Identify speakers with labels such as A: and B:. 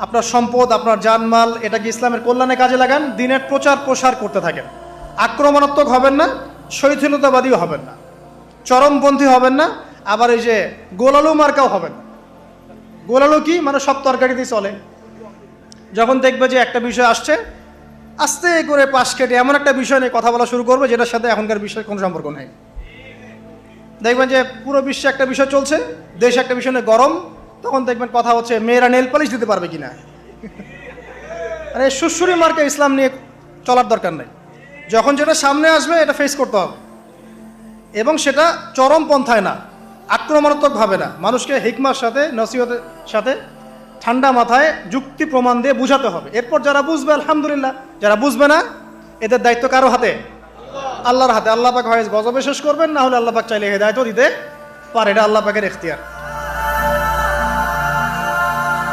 A: আপনার সম্পদ, আপনার জানমাল, এটাকে ইসলামের কল্যাণে কাজে লাগান, দিনের প্রচার প্রসার করতে থাকেন। আক্রমণাত্মক হবেন না, শৈথিলতাবাদীও হবেন না, চরমপন্থী হবেন না, আবার এই যে গোলালু মার্কাও হবেন না। গোলালু কি মানে সব তরকারিতেই চলে। যখন দেখবে যে একটা বিষয় আসছে, আস্তে করে পাশ কেটে এমন একটা বিষয় নিয়ে কথা বলা শুরু করবে যেটার সাথে এখনকার বিষয়ের কোনো সম্পর্ক নেই। দেখবেন যে পুরো বিশ্বে একটা বিষয় চলছে, দেশে একটা বিষয় নিয়ে গরম, তখন দেখবেন কথা হচ্ছে মেয়েরা নেল পালিশ দিতে পারবে কিনা। আরে সুশ্রী মার্কা ইসলাম নিয়ে চলার দরকার নেই। যখন যেটা সামনে আসবে এটা ফেস করতে হবে, এবং সেটা চরম পন্থায় না, আক্রমণাত্মকভাবে না, মানুষকে হিকমার সাথে, নসিহতের সাথে ঠান্ডা মাথায় যুক্তি প্রমাণ দিয়ে বুঝাতে হবে। এরপর যারা বুঝবে আলহামদুলিল্লাহ, যারা বুঝবে না এদের দায়িত্ব কারো হাতে? আল্লাহর হাতে। আল্লাহ পাক হয় গজবে শেষ করবেন, না হলে আল্লাহ পাক চাইলে হেদায়েতও দিতে পারে, এটা আল্লাহ পাকের এখতিয়ার।